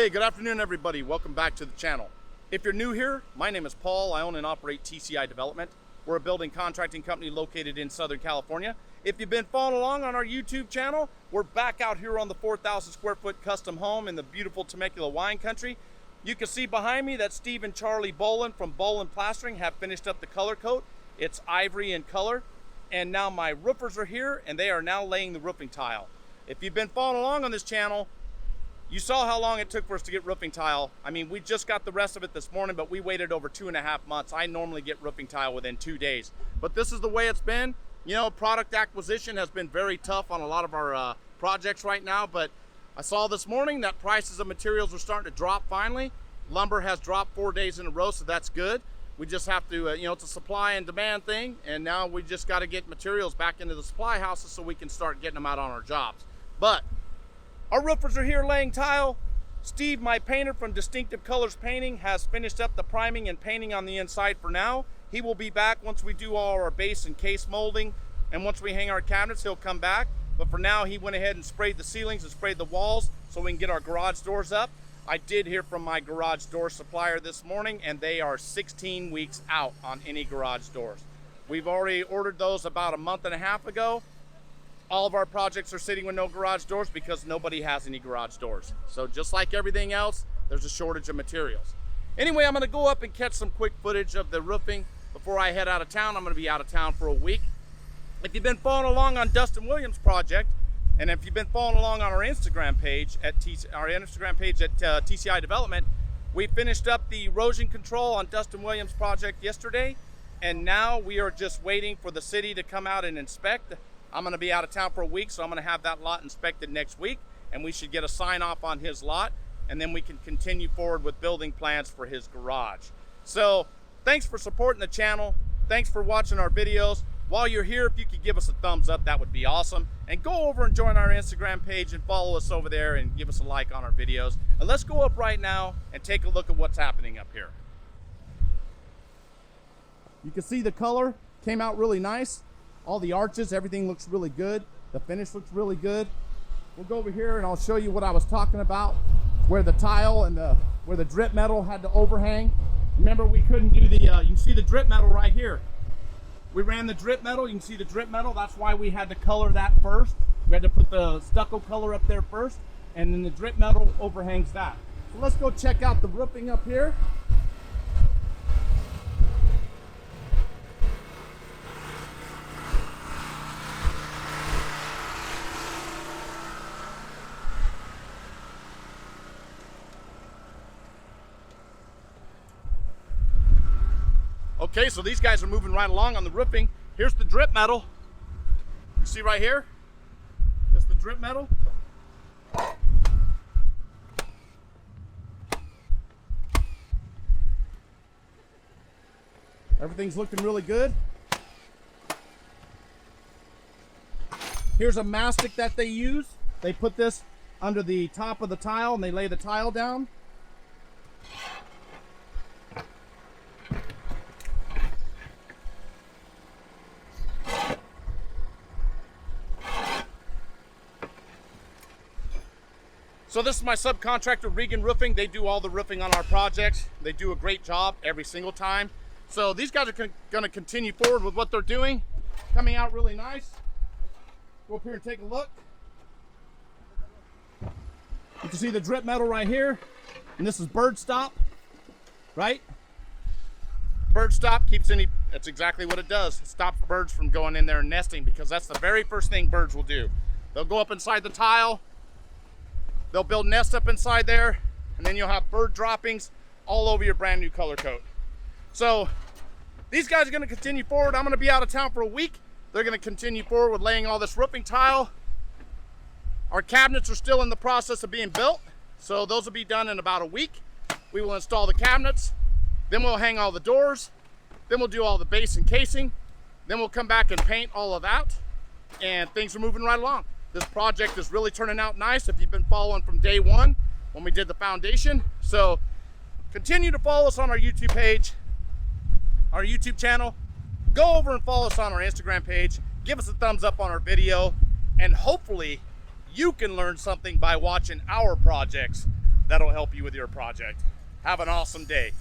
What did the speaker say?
Hey, good afternoon, everybody. Welcome back to the channel. If you're new here, my name is Paul. I own and operate TCI Development. We're a building contracting company located in Southern California. If you've been following along on our YouTube channel, we're back out here on the 4,000 square foot custom home in the beautiful Temecula wine country. You can see behind me that Steve and Charlie Bolin from Bolin Plastering have finished up the color coat. It's ivory in color. And now my roofers are here and they are now laying the roofing tile. If you've been following along on this channel, you saw how long it took for us to get roofing tile. I mean, we just got the rest of it this morning, but we waited over 2.5 months. I normally get roofing tile within 2 days. But this is the way it's been. You know, product acquisition has been very tough on a lot of our projects right now, but I saw this morning that prices of materials are starting to drop finally. Lumber has dropped 4 days in a row, so that's good. We just have to, you know, it's a supply and demand thing, and now we just got to get materials back into the supply houses so we can start getting them out on our jobs. But our roofers are here laying tile. Steve, my painter from Distinctive Colors Painting, has finished up the priming and painting on the inside for now. He will be back once we do all our base and case molding, and once we hang our cabinets, he'll come back. But for now, he went ahead and sprayed the ceilings and sprayed the walls so we can get our garage doors up. I did hear from my garage door supplier this morning, and they are 16 weeks out on any garage doors. We've already ordered those about a month and a half ago. All of our projects are sitting with no garage doors because nobody has any garage doors. So just like everything else, there's a shortage of materials. Anyway, I'm gonna go up and catch some quick footage of the roofing before I head out of town. I'm gonna be out of town for a week. If you've been following along on Dustin Williams' project, and if you've been following along on our Instagram page at TCI Development, we finished up the erosion control on Dustin Williams' project yesterday, and now we are just waiting for the city to come out and inspect. I'm going to be out of town for a week, so I'm going to have that lot inspected next week, and we should get a sign off on his lot, and then we can continue forward with building plans for his garage. So thanks for supporting the channel. Thanks for watching our videos. While you're here, if you could give us a thumbs up, that would be awesome. And go over and join our Instagram page and follow us over there and give us a like on our videos. And let's go up right now and take a look at what's happening up here. You can see the color came out really nice. All the arches, everything looks really good. The finish looks really good. We'll go over here and I'll show you what I was talking about, where the tile and where the drip metal had to overhang. Remember, we couldn't do the, you can see the drip metal right here. We ran the drip metal, you can see the drip metal. That's why we had to color that first. We had to put the stucco color up there first, and then the drip metal overhangs that. So let's go check out the roofing up here. Okay, so these guys are moving right along on the roofing. Here's the drip metal. You see right here? That's the drip metal. Everything's looking really good. Here's a mastic that they use. They put this under the top of the tile and they lay the tile down. So this is my subcontractor, Regan Roofing. They do all the roofing on our projects. They do a great job every single time. So these guys are gonna continue forward with what they're doing. Coming out really nice. Go up here and take a look. You can see the drip metal right here. And this is bird stop, right? Bird stop keeps any, that's exactly what it does. It stops birds from going in there and nesting, because that's the very first thing birds will do. They'll go up inside the tile. They'll build nests up inside there, and then you'll have bird droppings all over your brand new color coat. So these guys are gonna continue forward. I'm gonna be out of town for a week. They're gonna continue forward with laying all this roofing tile. Our cabinets are still in the process of being built, so those will be done in about a week. We will install the cabinets, then we'll hang all the doors, then we'll do all the base and casing, then we'll come back and paint all of that, and things are moving right along. This project is really turning out nice if you've been following from day one when we did the foundation. So continue to follow us on our YouTube page, our YouTube channel. Go over and follow us on our Instagram page. Give us a thumbs up on our video, and hopefully you can learn something by watching our projects that'll help you with your project. Have an awesome day.